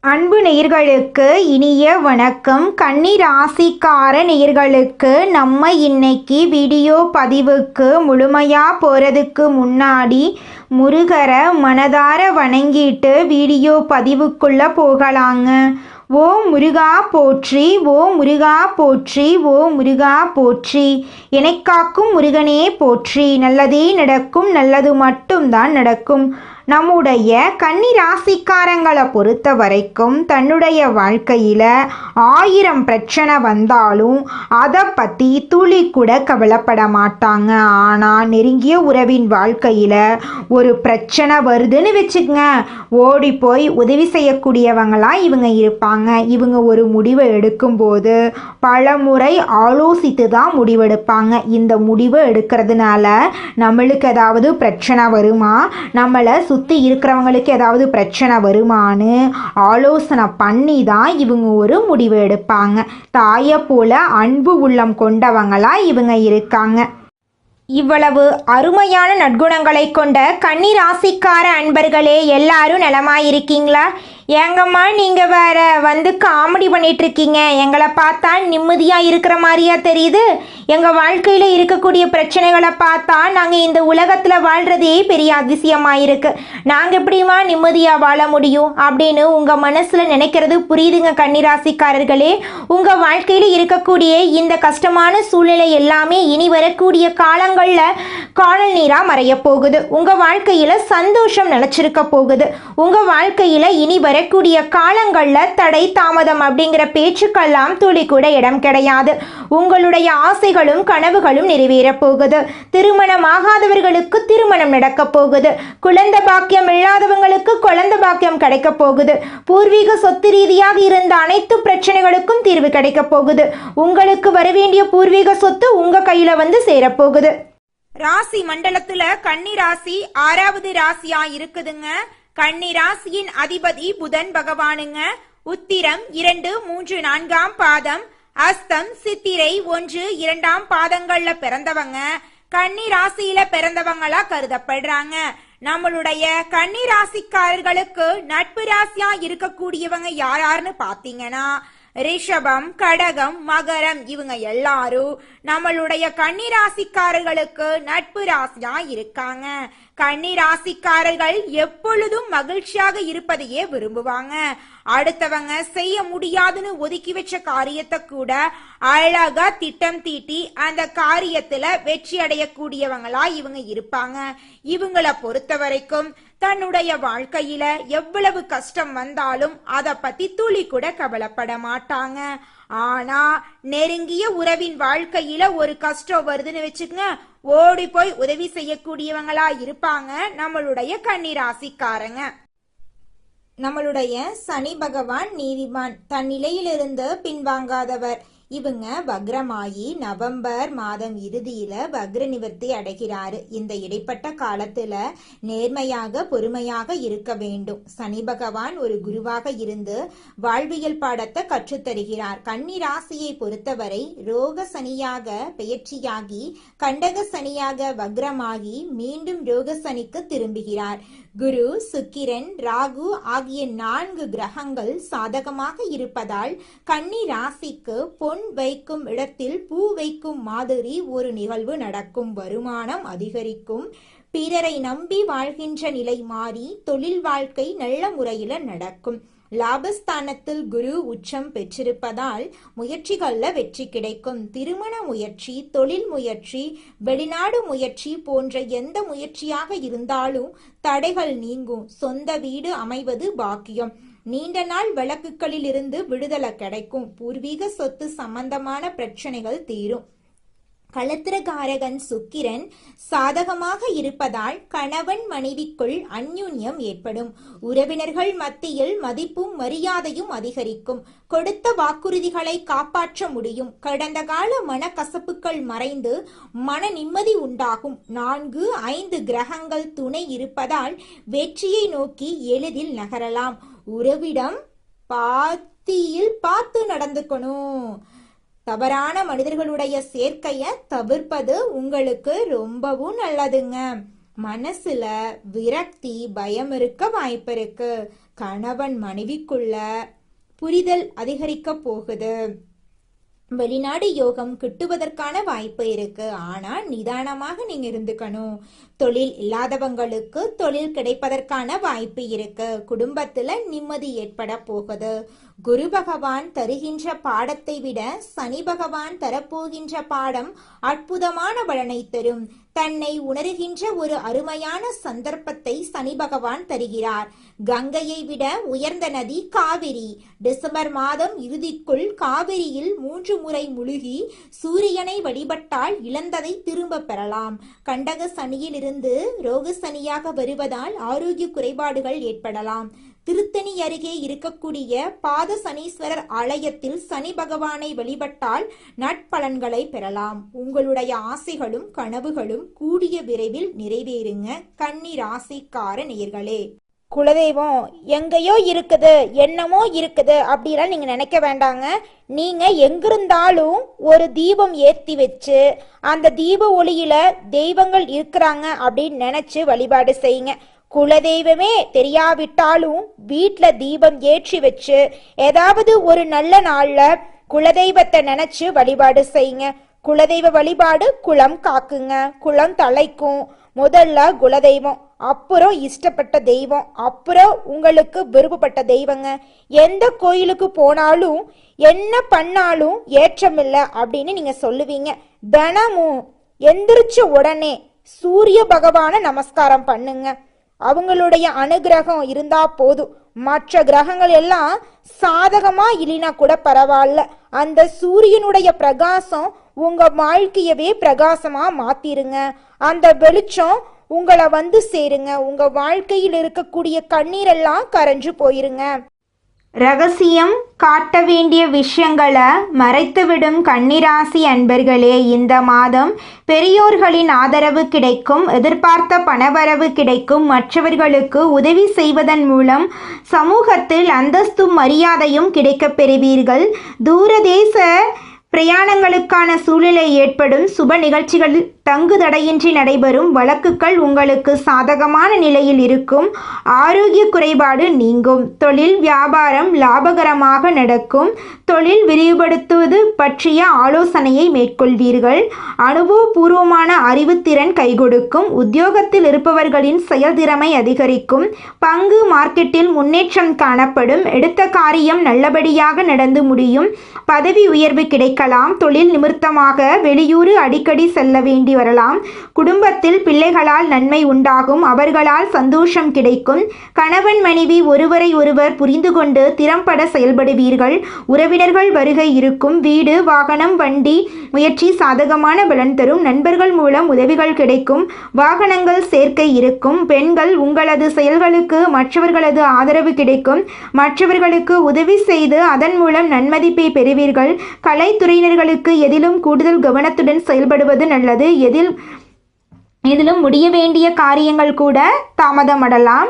அன்பு நேயர்களுக்கு இனிய வணக்கம். கன்னி ராசிக்கார நேயர்களுக்கு நம்ம இன்னைக்கு வீடியோ பதிவுக்கு முழுமையாக போகிறதுக்கு முன்னாடி முருகரை மனதார வணங்கிட்டு வீடியோ பதிவுக்குள்ளே போகலாங்க. ஓ முருகா போற்றி, ஓ முருகா போற்றி, ஓ முருகா போற்றி, எனக்காக்கும் முருகனே போற்றி. நல்லதே நடக்கும், நல்லது மட்டும்தான் நடக்கும். நம்முடைய கன்னி ராசிக்காரங்களை பொறுத்த வரைக்கும் தன்னுடைய வாழ்க்கையில் 1000 பிரச்சனை வந்தாலும் அதை பற்றி துளி கூட கவலைப்பட மாட்டாங்க. ஆனால் நெருங்கிய உறவின் வாழ்க்கையில் ஒரு பிரச்சனை வருதுன்னு வச்சுக்கங்க, ஓடி போய் உதவி செய்யக்கூடியவங்களாம் இவங்க இருப்பாங்க. இவங்க ஒரு முடிவை எடுக்கும்போது பல முறை ஆலோசித்து தான் முடிவெடுப்பாங்க. இந்த முடிவை எடுக்கிறதுனால நம்மளுக்கு ஏதாவது பிரச்சனை வருமா, நம்மளை சுற்றி இருக்கிறவங்களுக்கு ஏதாவது பிரச்சனை வருமானு ஆலோசனை பண்ணி தான் இவங்க ஒரு முடிவு எடுப்பாங்க. தாயை போல அன்பு உள்ளம் கொண்டவங்களா இவங்க இருக்காங்க. இவ்வளவு அருமையான நற்குணங்களை கொண்ட கன்னி ராசிக்கார அன்பர்களே, எல்லாரும் நலமாயிருக்கீங்களா? ஏங்கம்மா நீங்கள் வேற வந்து காமெடி பண்ணிகிட்ருக்கீங்க, எங்களை பார்த்தா நிம்மதியாக இருக்கிற மாதிரியா தெரியுது? எங்கள் வாழ்க்கையில் இருக்கக்கூடிய பிரச்சனைகளை பார்த்தா நாங்கள் இந்த உலகத்தில் வாழ்கிறதே பெரிய அதிசயமாக இருக்குது, நாங்கள் எப்படிமா நிம்மதியாக வாழ முடியும் அப்படின்னு உங்கள் மனசில் நினைக்கிறது புரியுதுங்க கன்னிராசிக்காரர்களே. உங்கள் வாழ்க்கையில் இருக்கக்கூடிய இந்த கஷ்டமான சூழ்நிலை எல்லாமே இனி வரக்கூடிய காலங்களில் காணல் நீராக மறைய போகுது. உங்கள் வாழ்க்கையில் சந்தோஷம் நிலச்சிருக்க போகுது. உங்கள் வாழ்க்கையில் இனி வரக்கூடிய காலங்களில் தடை தாமதம் அப்படிங்கிற பேச்சுக்கெல்லாம் துளி கூட இடம் கிடையாது. உங்களுடைய ஆசைகளும் கனவுகளும் நிறைவேற போகுது. திருமணம் ஆகாதவர்களுக்கு திருமணம் நடக்க போகுது. குழந்தை பாக்கியம் இல்லாதவங்களுக்கு குழந்தை பாக்கியம் கிடைக்க போகுது. பூர்வீக சொத்து ரீதியாக இருந்த அனைத்து பிரச்சனைகளுக்கும் தீர்வு கிடைக்க போகுது. உங்களுக்கு வரவேண்டிய பூர்வீக சொத்து உங்க கையில வந்து சேரப்போகுது. ராசி மண்டலத்துல கன்னி ராசி 6வது ராசியா இருக்குதுங்க. கன்னி ராசியின் அதிபதி புதன் பகவானுங்க. உத்திரம் 2, 3, 4ஆம் பாதம், அஸ்தம், சித்திரை 1, 2ஆம் பாதங்கள்ல பிறந்தவங்க கன்னி ராசியில பிறந்தவங்களா கருதப்படுறாங்க. நம்மளுடைய கன்னி ராசிக்காரர்களுக்கு நட்பு ராசியா இருக்கக்கூடியவங்க யாருன்னு பாத்தீங்கன்னா ரிஷபம், கடகம், மகரம், இவங்க எல்லாரும் நம்மளுடைய கன்னி ராசிக்காரர்களுக்கு நட்பு ராசியா இருக்காங்க. கன்னி ராசிக்காரர்கள் எப்பொழுதும் மகிழ்ச்சியாக இருப்பதையே விரும்புவாங்க. அடுத்தவங்க செய்ய முடியாதுன்னு ஒதுக்கி வச்ச காரியத்தை கூட அழகா திட்டம் தீட்டி அந்த காரியத்துல வெற்றி அடையக்கூடியவங்களா இவங்க இருப்பாங்க. இவங்களை பொறுத்த வரைக்கும் தன்னுடைய வாழ்க்கையில எவ்வளவு கஷ்டம் வந்தாலும் அதை பத்தி துளி கூட கவலைப்பட மாட்டாங்க. ஆனா நெருங்கிய உறவின் வாழ்க்கையில ஒரு கஷ்டம் வருதுன்னு வச்சுக்கங்க, ஓடி போய் உதவி செய்யக்கூடியவங்களா இருப்பாங்க நம்மளுடைய கன்னி ராசிக்காரங்க. நம்மளுடைய சனி பகவான் நீதிமான், தன் நிலையிலிருந்து பின்வாங்காதவர். இவங்க வக்ரமாயி நவம்பர் மாதம் இறுதியில வக்ர நிவர்த்தி அடைகிறாரு. இந்த இடைப்பட்ட காலத்துல நேர்மையாக பொறுமையாக இருக்க வேண்டும். சனி பகவான் ஒரு குருவாக இருந்து வாழ்வியல் பாடத்தை கற்றுத்தருகிறார். கன்னி ராசியை பொறுத்தவரை ரோக சனியாக பெயர்ச்சியாகி கண்டக சனியாக வக்ரமாகி மீண்டும் ரோக சனிக்கு திரும்புகிறார். குரு, சுக்கிரன், ராகு ஆகிய 4 கிரகங்கள் சாதகமாக இருப்பதால் கன்னி ராசிக்கு பொன் வைக்கும் இடத்தில் பூ வைக்கும் மாதிரி ஒரு நிகழ்வு நடக்கும். வருமானம் அதிகரிக்கும். பிறரை நம்பி வாழ்கின்ற நிலை மாறி தொழில் வாழ்க்கை நல்ல முறையில நடக்கும். லாபஸ்தானத்தில் குரு உச்சம் பெற்றிருப்பதால் முயற்சிகள்ல வெற்றி கிடைக்கும். திருமண முயற்சி, தொழில் முயற்சி, வெளிநாடு முயற்சி போன்ற எந்த முயற்சியாக இருந்தாலும் தடைகள் நீங்கும். சொந்த வீடு அமைவது பாக்கியம். நீண்ட நாள் வழக்குகளில் இருந்து விடுதலை கிடைக்கும். பூர்வீக சொத்து சம்பந்தமான பிரச்சனைகள் தீரும். களத்திரகாரகன் சுக்கிரன் சாதகமாக இருப்பதால் கணவன் மனைவிக்குள் அந்யுன்யம் ஏற்படும். உறவினர்கள் மத்தியில் மதிப்பும் மரியாதையும் அதிகரிக்கும். கொடுத்த வாக்குறுதிகளை காப்பாற்ற முடியும். கடந்த கால மனக்கசப்புகள் மறைந்து மன நிம்மதி உண்டாகும். 4, 5 கிரகங்கள் துணை இருப்பதால் வெற்றியை நோக்கி எளிதில் நகரலாம். உறவிடம் பாத்தியில் பார்த்து நடந்துக்கணும். தவறான மனிதர்களுடைய சேர்க்கையை தவிர்ப்பது உங்களுக்கு ரொம்பவும் நல்லதுங்க. மனசுல விரக்தி, பயம் இருக்க வாய்ப்பு இருக்கு. கணவன் மனைவிக்குள்ள புரிதல் அதிகரிக்க போகுது. வெளிநாடு யோகம் கிட்டுவதற்கான வாய்ப்பு இருக்கு. ஆனா நிதானமாக நீங்க இருந்துக்கணும். தொழில் இல்லாதவங்களுக்கு தொழில் கிடைப்பதற்கான வாய்ப்பு இருக்கு. குடும்பத்துல நிம்மதி ஏற்பட போகுது. குரு பகவான் தருகின்ற பாடத்தை விட சனி பகவான் தரப்போகின்ற பாடம் அற்புதமான பலனை தரும். தன்னை உணர்கின்ற ஒரு அருமையான சந்தர்ப்பத்தை சனி பகவான் தருகிறார். கங்கையை விட உயர்ந்த நதி காவிரி. டிசம்பர் மாதம் இறுதிக்குள் காவிரியில் 3 முறை முழுகி சூரியனை வழிபட்டால் இழந்ததை திரும்ப பெறலாம். கண்டக சனியில் இருந்து ரோக சனியாக வருவதால் ஆரோக்கிய குறைபாடுகள் ஏற்படலாம். திருத்தணி அருகே இருக்கக்கூடிய பாத சனீஸ்வரர் ஆலயத்தில் சனி பகவானை வழிபட்டால் நட்பலன்களை பெறலாம். உங்களுடைய ஆசைகளும் கனவுகளும் கூடிய விரைவில் நிறைவேறுங்க. கன்னி ராசிக்கார நேயர்களே, குலதெய்வம் எங்கேயோ இருக்குது, என்னமோ இருக்குது அப்படிலாம் நீங்க நினைக்க வேண்டாங்க. நீங்க எங்கிருந்தாலும் ஒரு தீபம் ஏற்றி வச்சு அந்த தீப ஒளியில தெய்வங்கள் இருக்கிறாங்க அப்படின்னு நினைச்சு வழிபாடு செய்யுங்க. குலதெய்வமே தெரியாவிட்டாலும் வீட்டில் தீபம் ஏற்றி வச்சு ஏதாவது ஒரு நல்ல நாள்ல குலதெய்வத்தை நினைச்சு வழிபாடு செய்யுங்க. குலதெய்வ வழிபாடு குலம் காக்குங்க, குலம் தலைக்கும். முதல்ல குலதெய்வம், அப்புறம் இஷ்டப்பட்ட தெய்வம், அப்புறம் உங்களுக்கு விருப்பப்பட்ட தெய்வங்க. எந்த கோயிலுக்கு போனாலும் என்ன பண்ணாலும் ஏற்றமில்லை அப்படின்னு நீங்க சொல்லுவீங்க. தினமும் எந்திரிச்ச உடனே சூரிய பகவான நமஸ்காரம் பண்ணுங்க. அவங்களுடைய அனுகிரகம் இருந்தா போதும். மற்ற கிரகங்கள் எல்லாம் சாதகமா இல்லைனா கூட பரவாயில்ல. அந்த சூரியனுடைய பிரகாசம் உங்க வாழ்க்கையவே பிரகாசமா மாத்திருங்க. அந்த வெளிச்சம் உங்களை வந்து சேருங்க. உங்க வாழ்க்கையில் இருக்கக்கூடிய கண்ணீரெல்லாம் கரைஞ்சு போயிருங்க. ரகசியம் காட்ட வேண்டிய விஷயங்களை மறைத்துவிடும் கன்னிராசி அன்பர்களே, இந்த மாதம் பெரியோர்களின் ஆதரவு கிடைக்கும். எதிர்பார்த்த பணவரவு கிடைக்கும். மற்றவர்களுக்கு உதவி செய்வதன் மூலம் சமூகத்தில் அந்தஸ்தும் மரியாதையும் கிடைக்கப் பெறுவீர்கள். தூரதேச பிரயாணங்களுக்கான சூழ்நிலை ஏற்படும். சுப நிகழ்ச்சிகள் தங்குதடையின்றி நடைபெறும். வழக்குகள் உங்களுக்கு சாதகமான நிலையில் இருக்கும். ஆரோக்கிய குறைபாடு நீங்கும். தொழில் வியாபாரம் லாபகரமாக நடக்கும். தொழில் விரிவுபடுத்துவது பற்றிய ஆலோசனையை மேற்கொள்வீர்கள். அனுபவபூர்வமான அறிவுத்திறன் கைகொடுக்கும். உத்தியோகத்தில் இருப்பவர்களின் செயல்திறமை அதிகரிக்கும். பங்கு மார்க்கெட்டில் முன்னேற்றம் காணப்படும். எடுத்த காரியம் நல்லபடியாக நடந்து முடியும். பதவி உயர்வு கிடைக்கலாம். தொழில் நிமித்தமாக வெளியூர் அடிக்கடி செல்ல வேண்டி வரலாம். குடும்பத்தில் பிள்ளைகளால் நன்மை உண்டாகும். அவர்களால் சந்தோஷம் கிடைக்கும். கணவன் மனைவி ஒருவரை ஒருவர் புரிந்து கொண்டு திறம்பட செயல்படுவீர்கள். உறவினர்கள் வருகை இருக்கும். வீடு வாகனம் வண்டி முயற்சி சாதகமான பலன் தரும். நண்பர்கள் மூலம் உதவிகள் கிடைக்கும். வாகனங்கள் சேர்க்கை இருக்கும். பெண்கள் உங்களது செயல்களுக்கு மற்றவர்களது ஆதரவு கிடைக்கும். மற்றவர்களுக்கு உதவி செய்து அதன் மூலம் நன்மதிப்பை பெறுவீர்கள். கலைத்துறையினர்களுக்கு எதிலும் கூடுதல் கவனத்துடன் செயல்படுவது நல்லது. எதிலும் முடிய வேண்டிய காரியங்கள் கூட தாமதமடலாம்.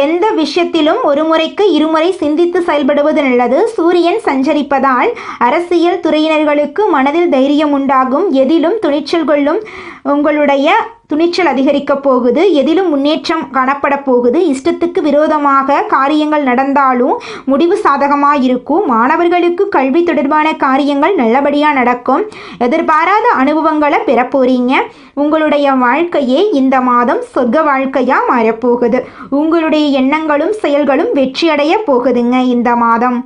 எந்த விஷயத்திலும் ஒரு முறைக்கு இருமுறை சிந்தித்து செயல்படுவது நல்லது. சூரியன் சஞ்சரிப்பதால் அரசியல் துறையினர்களுக்கு மனதில் தைரியம் உண்டாகும். எதிலும் துணிச்சல் கொள்ளும். உங்களுடைய துணிச்சல் அதிகரிக்க போகுது. எதிலும் முன்னேற்றம் காணப்பட போகுது. இஷ்டத்துக்கு விரோதமாக காரியங்கள் நடந்தாலும் முடிவு சாதகமாக இருக்கும். மாணவர்களுக்கு கல்வி தொடர்பான காரியங்கள் நல்லபடியாக நடக்கும். எதிர்பாராத அனுபவங்களை பெற போறீங்க. உங்களுடைய வாழ்க்கையே இந்த மாதம் சொர்க்க வாழ்க்கையாக மாறப்போகுது. உங்களுடைய எண்ணங்களும் செயல்களும் வெற்றியடைய போகுதுங்க இந்த மாதம்.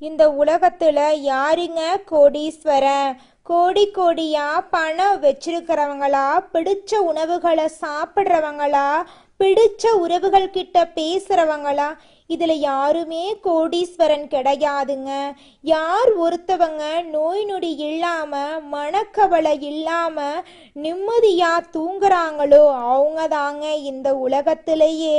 இந்த உலகத்துல யாருங்க கோடீஸ்வரன்? கோடியா பணம் வச்சிருக்கிறவங்களா, பிடிச்ச உணவுகளை சாப்பிட்றவங்களா, பிடிச்ச உறவுகள் கிட்ட பேசுறவங்களா? இதுல யாருமே கோடீஸ்வரன் கிடையாதுங்க. யார் ஒருத்தவங்க நோய் நொடி இல்லாம மனக்கவலை இல்லாம நிம்மதியா தூங்குறாங்களோ அவங்க தாங்க இந்த உலகத்திலேயே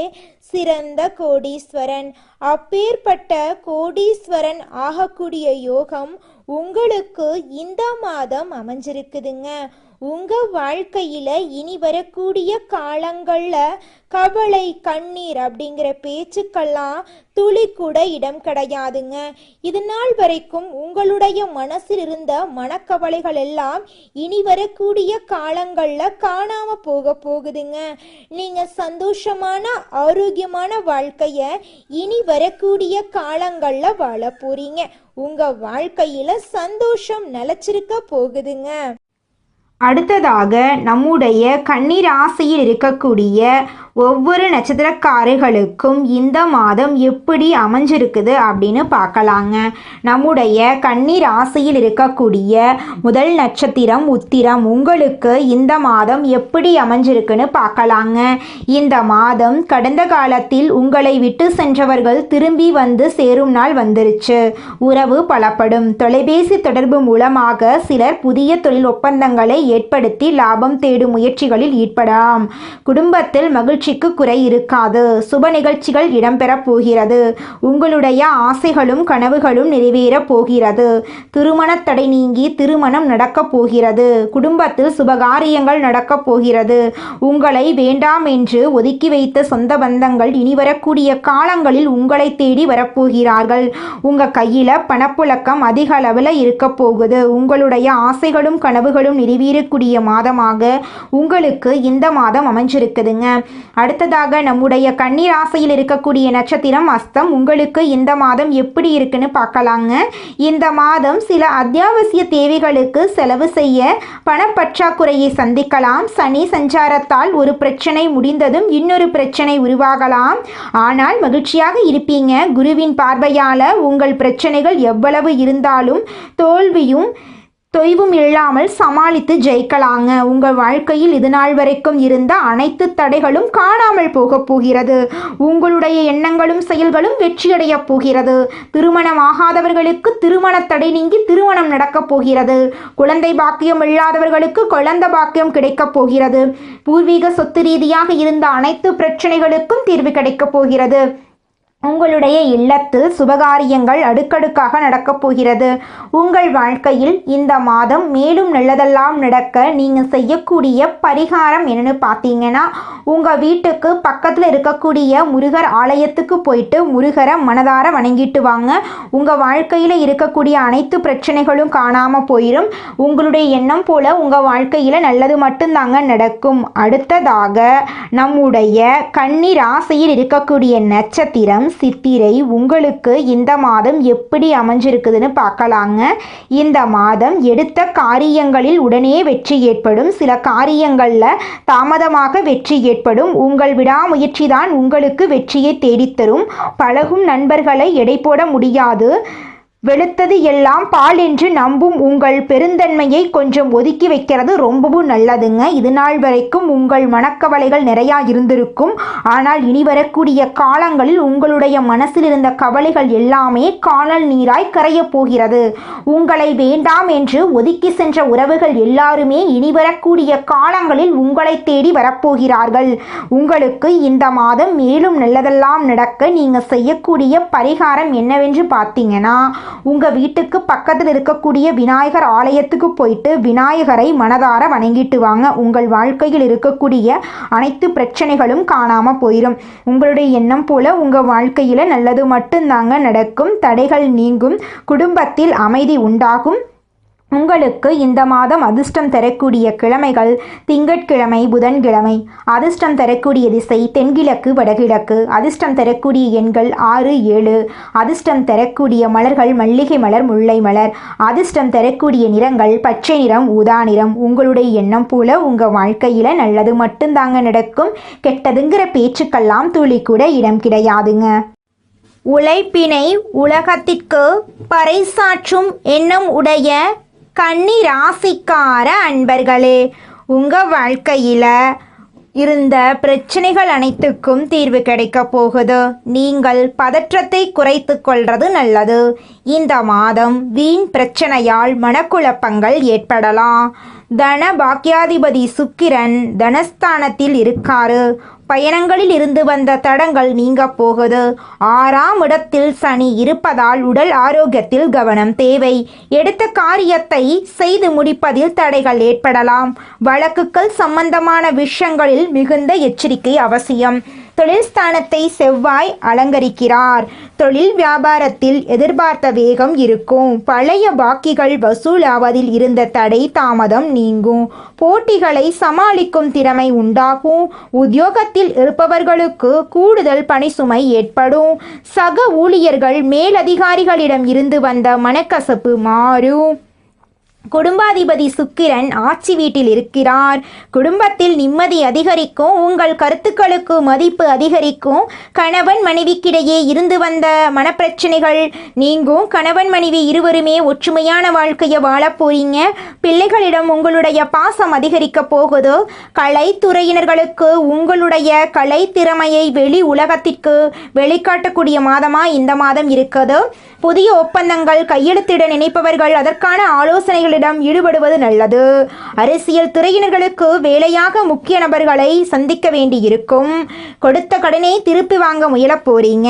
சிறந்த கோடீஸ்வரன். அப்பேற்பட்ட கோடீஸ்வரன் ஆகக்கூடிய யோகம் உங்களுக்கு இந்த மாதம் அமைஞ்சிருக்குதுங்க. உங்கள் வாழ்க்கையில் இனி வரக்கூடிய காலங்களில் கவலை கண்ணீர் அப்படிங்கிற பேச்சுக்கெல்லாம் துளி கூட இடம் கிடையாதுங்க. இது நாள் வரைக்கும் உங்களுடைய மனசில் இருந்த மனக்கவலைகள் எல்லாம் இனி வரக்கூடிய காலங்களில் காணாம போகுதுங்க. நீங்கள் சந்தோஷமான ஆரோக்கியமான வாழ்க்கையை இனி வரக்கூடிய காலங்களில் வாழ போறீங்க. உங்கள் வாழ்க்கையில் சந்தோஷம் நிலைச்சிருக்க போகுதுங்க. அடுத்ததாக நம்முடைய கன்னி ராசியில் இருக்கக்கூடிய ஒவ்வொரு நட்சத்திரக்காரர்களுக்கும் இந்த மாதம் எப்படி அமைஞ்சிருக்குது அப்படின்னு பார்க்கலாங்க. நம்முடைய கன்னி ராசியில் இருக்கக்கூடிய முதல் நட்சத்திரம் உத்திரம். உங்களுக்கு இந்த மாதம் எப்படி அமைஞ்சிருக்குன்னு பார்க்கலாங்க. இந்த மாதம் கடந்த காலத்தில் உங்களை விட்டு சென்றவர்கள் திரும்பி வந்து சேரும் நாள் வந்துருச்சு. உறவு பலப்படும். தொலைபேசி தொடர்பு மூலமாக சிலர் புதிய தொழில் ஒப்பந்தங்களை ஏற்படுத்தி லாபம் தேடும் முயற்சிகளில் ஈடுபடலாம். குடும்பத்தில் மகிழ்ச்சிக்கு குறை இருக்காது. சுப நிகழ்ச்சிகள் இடம்பெறப் போகிறது. உங்களுடைய ஆசைகளும் கனவுகளும் நிறைவேறப் போகிறது. திருமண தடை நீங்கி திருமணம் நடக்கப் போகிறது. குடும்பத்தில் சுபகாரியங்கள் நடக்கப் போகிறது. உங்களை வேண்டாம் என்று ஒதுக்கி வைத்த சொந்த பந்தங்கள் இனி வரக்கூடிய காலங்களில் உங்களை தேடி வரப்போகிறார்கள். உங்க கையில பணப்புழக்கம் அதிக அளவில் இருக்க போகுது. உங்களுடைய ஆசைகளும் கனவுகளும் நிறைவேறக்கூடிய மாதமாக உங்களுக்கு இந்த மாதம் அமைஞ்சிருக்குதுங்க. அடுத்ததாக நம்முடைய கன்னி ராசியில் இருக்கக்கூடிய நட்சத்திரம் அஸ்தம். உங்களுக்கு இந்த மாதம் எப்படி இருக்குன்னு பார்க்கலாங்க. இந்த மாதம் சில அத்தியாவசிய தேவைகளுக்கு செலவு செய்ய பணப்பற்றாக்குறையை சந்திக்கலாம். சனி சஞ்சாரத்தால் ஒரு பிரச்சனை முடிந்ததும் இன்னொரு பிரச்சனை உருவாகலாம். ஆனால் மகிழ்ச்சியாக இருப்பீங்க. குருவின் பார்வையால் உங்கள் பிரச்சனைகள் எவ்வளவு இருந்தாலும் தோல்வியும் தொய்வும் இல்லாமல் சமாளித்து ஜெயிக்கலாங்க. உங்கள் வாழ்க்கையில் இது நாள் வரைக்கும் இருந்த அனைத்து தடைகளும் காணாமல் போகப் போகிறது. உங்களுடைய எண்ணங்களும் செயல்களும் வெற்றியடைய போகிறது. திருமணமாகாதவர்களுக்கு திருமண தடை நீங்கி திருமணம் நடக்கப் போகிறது. குழந்தை பாக்கியம் இல்லாதவர்களுக்கு குழந்தை பாக்கியம் கிடைக்கப் போகிறது. பூர்வீக சொத்து ரீதியாக இருந்த அனைத்து பிரச்சனைகளுக்கும் தீர்வு கிடைக்கப் போகிறது. உங்களுடைய இல்லத்தில் சுபகாரியங்கள் அடுக்கடுக்காக நடக்கப் போகிறது. உங்கள் வாழ்க்கையில் இந்த மாதம் மேலும் நல்லதெல்லாம் நடக்க நீங்கள் செய்யக்கூடிய பரிகாரம் என்னன்னு பார்த்தீங்கன்னா, உங்கள் வீட்டுக்கு பக்கத்தில் இருக்கக்கூடிய முருகர் ஆலயத்துக்கு போயிட்டு முருகரை மனதார வணங்கிட்டு வாங்க. உங்கள் வாழ்க்கையில் இருக்கக்கூடிய அனைத்து பிரச்சனைகளும் காணாமல் போயிடும். உங்களுடைய எண்ணம் போல உங்கள் வாழ்க்கையில் நல்லது மட்டும்தாங்க நடக்கும். அடுத்ததாக நம்முடைய கன்னி ராசியில் இருக்கக்கூடிய நட்சத்திரம் சித்திரை. உங்களுக்கு இந்த மாதம் எப்படி அமைஞ்சிருக்குதுன்னு பார்க்கலாங்க. இந்த மாதம் எடுத்த காரியங்களில் உடனே வெற்றி ஏற்படும். சில காரியங்களில் தாமதமாக வெற்றி ஏற்படும். உங்கள் விடாமுயற்சி தான் உங்களுக்கு வெற்றியை தேடித்தரும். பழகும் நண்பர்களை எடை போட முடியாது. வெளுத்தது எல்லாம் பால் என்று நம்பும் உங்கள் பெருந்தன்மையை கொஞ்சம் ஒதுக்கி வைக்கிறது ரொம்பவும் நல்லதுங்க. இது நாள் வரைக்கும் உங்கள் மனக்கவலைகள் நிறையா இருந்திருக்கும். ஆனால் இனி வரக்கூடிய காலங்களில் உங்களுடைய மனசில் இருந்த கவலைகள் எல்லாமே காணல் நீராய் கரையப் போகிறது. உங்களை வேண்டாம் என்று ஒதுக்கி சென்ற உறவுகள் எல்லாருமே இனி வரக்கூடிய காலங்களில் உங்களை தேடி வரப்போகிறார்கள். உங்களுக்கு இந்த மாதம் மேலும் நல்லதெல்லாம் நடக்க நீங்கள் செய்யக்கூடிய பரிகாரம் என்னவென்று பார்த்தீங்கன்னா, உங்கள் வீட்டுக்கு பக்கத்தில் இருக்கக்கூடிய விநாயகர் ஆலயத்துக்கு போயிட்டு விநாயகரை மனதார வணங்கிட்டு வாங்க. உங்கள் வாழ்க்கையில் இருக்கக்கூடிய அனைத்து பிரச்சனைகளும் காணாமல் போயிடும். உங்களுடைய எண்ணம் போல உங்கள் வாழ்க்கையில் நல்லது மட்டும்தாங்க நடக்கும். தடைகள் நீங்கும். குடும்பத்தில் அமைதி உண்டாகும். உங்களுக்கு இந்த மாதம் அதிர்ஷ்டம் தரக்கூடிய கிழமைகள் திங்கட்கிழமை, புதன்கிழமை. அதிர்ஷ்டம் தரக்கூடிய திசை தென்கிழக்கு, வடகிழக்கு. அதிர்ஷ்டம் தரக்கூடிய எண்கள் 6, 7. அதிர்ஷ்டம் தரக்கூடிய மலர்கள் மல்லிகை மலர், முல்லை மலர். அதிர்ஷ்டம் தரக்கூடிய நிறங்கள் பச்சை நிறம், ஊதா நிறம். உங்களுடைய எண்ணம் போல உங்கள் வாழ்க்கையில் நல்லது மட்டும்தாங்க நடக்கும். கெட்டதுங்கிற பேச்சுக்கெல்லாம் துளி கூட இடம் கிடையாதுங்க. உழைப்பினை உலகத்திற்கு பறைசாற்றும் எண்ணம் உடைய கன்னி ராசிக்கார அன்பர்களே, உங்கள் வாழ்க்கையில் இருந்த பிரச்சனைகள் அனைத்துக்கும் தீர்வு கிடைக்க போகுது. நீங்கள் பதற்றத்தை குறைத்து கொள்வது நல்லது. இந்த மாதம் வீண் பிரச்சனையால் மனக்குழப்பங்கள் ஏற்படலாம். தன பாக்கியாதிபதி சுக்கிரன் தனஸ்தானத்தில் இருக்காரு. பயணங்களில் இருந்து வந்த தடங்கள் நீங்க போகுது. 6ஆம் இடத்தில் சனி இருப்பதால் உடல் ஆரோக்கியத்தில் கவனம் தேவை. எடுத்த காரியத்தை செய்து முடிப்பதில் தடைகள் ஏற்படலாம். வழக்குகள் சம்பந்தமான விஷயங்களில் மிகுந்த எச்சரிக்கை அவசியம். தொழில் ஸ்தானத்தை செவ்வாய் அலங்கரிக்கிறார். தொழில் வியாபாரத்தில் எதிர்பார்த்த வேகம் இருக்கும். பழைய பாக்கிகள் வசூலாவதில் இருந்த தடை தாமதம் நீங்கும். போட்டிகளை சமாளிக்கும் திறமை உண்டாகும். உத்தியோகத்தில் இருப்பவர்களுக்கு கூடுதல் பணிசுமை ஏற்படும். சக ஊழியர்கள் மேலதிகாரிகளிடம் இருந்து வந்த மனக்கசப்பு மாறும். குடும்பாதிபதி சுக்கிரன் ஆட்சி வீட்டில் இருக்கிறார். குடும்பத்தில் நிம்மதி அதிகரிக்கும். உங்கள் கருத்துக்களுக்கு மதிப்பு அதிகரிக்கும். கணவன் மனைவிக்கிடையே இருந்து வந்த மனப்பிரச்சனைகள் நீங்கும். கணவன் மனைவி இருவருமே ஒற்றுமையான வாழ்க்கையை வாழ போறீங்க. பிள்ளைகளிடம் உங்களுடைய பாசம் அதிகரிக்க போகுது. கலைத்துறையினர்களுக்கு உங்களுடைய கலை திறமையை வெளி உலகத்திற்கு வெளிக்காட்டக்கூடிய மாதமாக இந்த மாதம் இருக்குது. புதிய ஒப்பந்தங்கள் கையெழுத்திட நினைப்பவர்கள் அதற்கான ஆலோசனைகளிடம் ஈடுபடுவது நல்லது. அரசியல் துறையினர்களுக்கு வேலையாக முக்கிய நபர்களை சந்திக்க வேண்டியிருக்கும். கொடுத்த கடனை திருப்பி வாங்க முயல போறீங்க.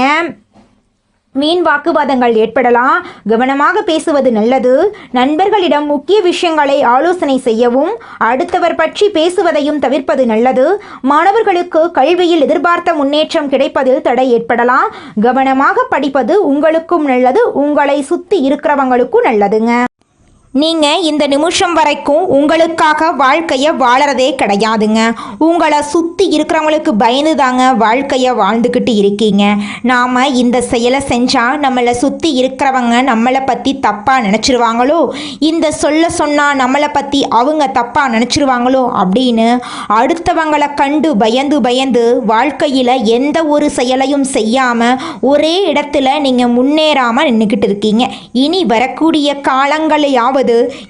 வீண் வாக்குவாதங்கள் ஏற்படலாம். கவனமாக பேசுவது நல்லது. நண்பர்களிடம் முக்கிய விஷயங்களை ஆலோசனை செய்யவும் அடுத்தவர் பற்றி பேசுவதையும் தவிர்ப்பது நல்லது. மாணவர்களுக்கு கல்வியில் எதிர்பார்த்த முன்னேற்றம் கிடைப்பதில் தடை ஏற்படலாம். கவனமாக படிப்பது உங்களுக்கும் நல்லது, உங்களை சுற்றி இருக்கிறவங்களுக்கும் நல்லதுங்க. நீங்கள் இந்த நிமிஷம் வரைக்கும் உங்களுக்காக வாழ்க்கையை வாழறதே கிடையாதுங்க. உங்களை சுற்றி இருக்கிறவங்களுக்கு பயந்து தாங்க வாழ்க்கையை வாழ்ந்துக்கிட்டு இருக்கீங்க. நாம் இந்த செயலை செஞ்சால் நம்மளை சுற்றி இருக்கிறவங்க நம்மளை பற்றி தப்பாக நினச்சிருவாங்களோ, இந்த சொன்னால் நம்மளை பற்றி அவங்க தப்பாக நினச்சிருவாங்களோ அப்படின்னு அடுத்தவங்களை கண்டு பயந்து வாழ்க்கையில் எந்த ஒரு செயலையும் செய்யாமல் ஒரே இடத்துல நீங்கள் முன்னேறாமல் நின்றுக்கிட்டு இருக்கீங்க. இனி வரக்கூடிய காலங்களையாவது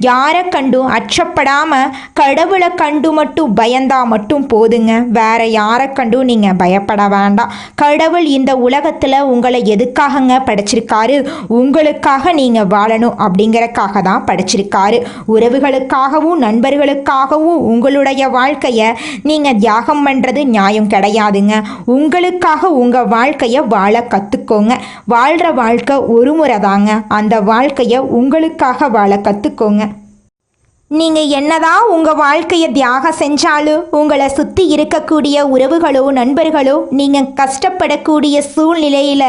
யாரை கண்டும் அச்சப்படாம கடவுளை கண்டு மட்டும் பயந்தா மட்டும் போதுங்க. வேற யாரை கண்டும் நீங்க பயப்பட வேண்டாம். கடவுள் இந்த உலகத்துல உங்களை எதுக்காகங்க படைச்சிருக்காரு? உங்களுக்காக நீங்க வாழணும் அப்படிங்கறக்காக தான் படைச்சிருக்காரு. உறவுகளுக்காகவும் நண்பர்களுக்காகவும் உங்களுடைய வாழ்க்கைய நீங்க தியாகம் பண்றது நியாயம் கிடையாதுங்க. உங்களுக்காக உங்க வாழ்க்கைய வாழ கத்துக்கோங்க. வாழ்ற வாழ்க்கை ஒரு முறை தாங்க. அந்த வாழ்க்கைய உங்களுக்காக வாழ கத்துக்கோங்க. நீங்கள் என்னதான் உங்கள் வாழ்க்கையை தியாகம் செஞ்சாலும் உங்களை சுற்றி இருக்கக்கூடிய உறவுகளோ நண்பர்களோ நீங்கள் கஷ்டப்படக்கூடிய சூழ்நிலையில்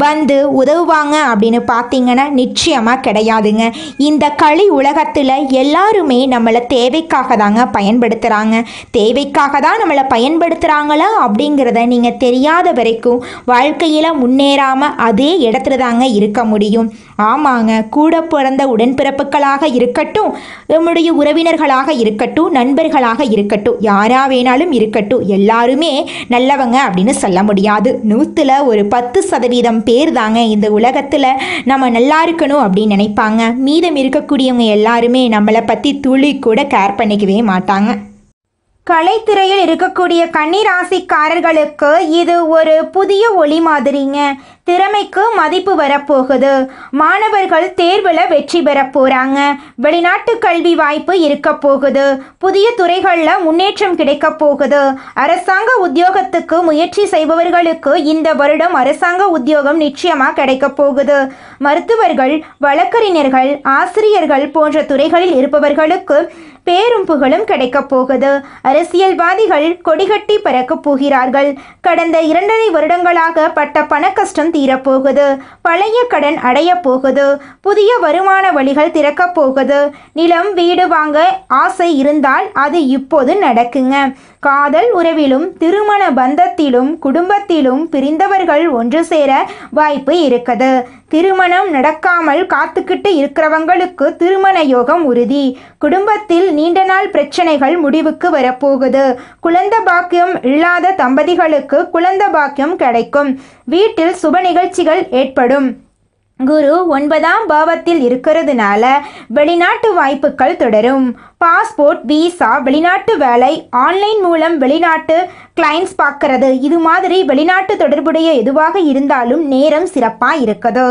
வந்து உதவுவாங்க அப்படின்னு பார்த்தீங்கன்னா நிச்சயமாக கிடையாதுங்க. இந்த களி உலகத்தில் எல்லாருமே நம்மளை தேவைக்காக தாங்க பயன்படுத்துகிறாங்க. தேவைக்காக தான் நம்மளை பயன்படுத்துகிறாங்களா அப்படிங்கிறத நீங்கள் தெரியாத வரைக்கும் வாழ்க்கையில் முன்னேறாமல் அதே இடத்துல தாங்க இருக்க முடியும். ஆமாங்க, கூட பிறந்த உடன்பிறப்புகளாக இருக்கட்டும், நம்முடைய உறவினர்களாக இருக்கட்டும், நண்பர்களாக இருக்கட்டும், யாரா வேணாலும் இருக்கட்டும், எல்லாருமே நல்லவங்க அப்படின்னு சொல்ல முடியாது. 100ல் ஒரு 10% பேர் தாங்க இந்த உலகத்தில் நம்ம நல்லா இருக்கணும் அப்படின்னு நினைப்பாங்க. மீதம் இருக்கக்கூடியவங்க எல்லாருமே நம்மளை பற்றி துளி கூட கேர் பண்ணிக்கவே மாட்டாங்க. கலைத்துறையில் இருக்கக்கூடிய கன்னிராசிக்காரர்களுக்கு இது ஒரு புதிய ஒளி மாதிரிங்க. திறமைக்கு மதிப்பு வரப்போகுது. மாணவர்கள் தேர்வில் வெற்றி பெற போகிறாங்க. வெளிநாட்டு கல்வி வாய்ப்பு இருக்க போகுது. புதிய துறைகளில் முன்னேற்றம் கிடைக்க போகுது. அரசாங்க உத்தியோகத்துக்கு முயற்சி செய்பவர்களுக்கு இந்த வருடம் அரசாங்க உத்தியோகம் நிச்சயமாக கிடைக்க போகுது. மருத்துவர்கள், வழக்கறிஞர்கள், ஆசிரியர்கள் போன்ற துறைகளில் இருப்பவர்களுக்கு பேரும் புகழும் கிடைக்கப் போகுது. அரசியல்வாதிகள் கொடிகட்டி பறக்கப் போகிறார்கள். கடந்த 2.5 வருடங்களாக பட்ட பண கஷ்டம் தீரப்போகுது. பழைய கடன் அடைய போகுது. புதிய வருமான வழிகள் திறக்கப் போகுது. நிலம், வீடு வாங்க ஆசை இருந்தால் அது இப்போது நடக்குங்க. காதல் உறவிலும் திருமண பந்தத்திலும் குடும்பத்திலும் பிரிந்தவர்கள் ஒன்று சேர வாய்ப்பு இருக்குது. திருமணம் நடக்காமல் காத்துக்கிட்டு இருக்கிறவங்களுக்கு திருமண யோகம் உறுதி. குடும்பத்தில் நீண்ட நாள் பிரச்சனைகள் முடிவுக்கு வரப்போகுது. குழந்தை பாக்கியம் இல்லாத தம்பதிகளுக்கு குழந்தை பாக்கியம் கிடைக்கும். வீட்டில் சுப நிகழ்ச்சிகள் ஏற்படும். குரு 9ஆம் பாவத்தில் இருக்கிறதுனால வெளிநாட்டு வாய்ப்புகள் தொடரும். பாஸ்போர்ட், விசா, வெளிநாட்டு வேலை, ஆன்லைன் மூலம் வெளிநாட்டு கிளைண்ட்ஸ் பார்க்கறது, இது மாதிரி வெளிநாட்டு தொடர்புடைய எதுவாக இருந்தாலும் நேரம் சிறப்பாக இருக்குது.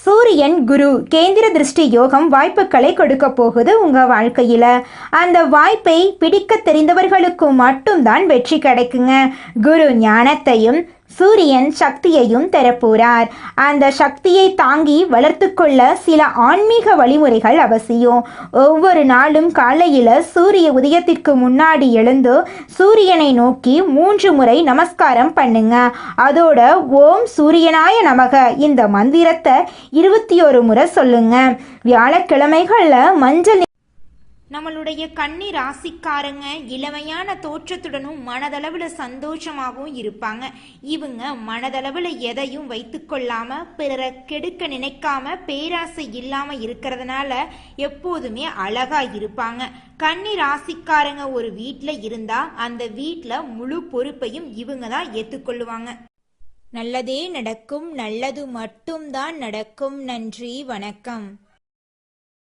சூரியன் குரு கேந்திர திருஷ்டி யோகம் வாய்ப்புகளை கொடுக்க போகுது உங்கள் வாழ்க்கையில். அந்த வாய்ப்பை பிடிக்க தெரிந்தவர்களுக்கு மட்டும்தான் வெற்றி கிடைக்குங்க. குரு ஞானத்தையும் சூரியன் சக்தியையும் தரப்போறார். அந்த சக்தியை தாங்கி வளர்த்து கொள்ள சில ஆன்மீக வழிமுறைகள் அவசியம். ஒவ்வொரு நாளும் காலையில் சூரிய உதயத்திற்கு முன்னாடி எழுந்து சூரியனை நோக்கி 3 முறை நமஸ்காரம் பண்ணுங்க. அதோட ஓம் சூரியனாய நமக இந்த மந்திரத்தை 21 முறை சொல்லுங்க. வியாழக்கிழமைகளில் மஞ்சள் நம்மளுடைய கன்னி ராசிக்காரங்க இளமையான தோற்றத்துடனும் மனதளவில் சந்தோஷமாகவும் இருப்பாங்க. இவங்க மனதளவில் எதையும் வைத்து கொள்ளாம பிறரை கெடுக்க நினைக்காம பேராசை இல்லாம இருக்கிறதுனால எப்போதுமே அழகா இருப்பாங்க. கன்னி ராசிக்காரங்க ஒரு வீட்டில் இருந்தா அந்த வீட்டில் முழு பொறுப்பையும் இவங்க தான் ஏற்றுக்கொள்ளுவாங்க. நல்லதே நடக்கும், நல்லது மட்டும்தான் நடக்கும். நன்றி, வணக்கம்.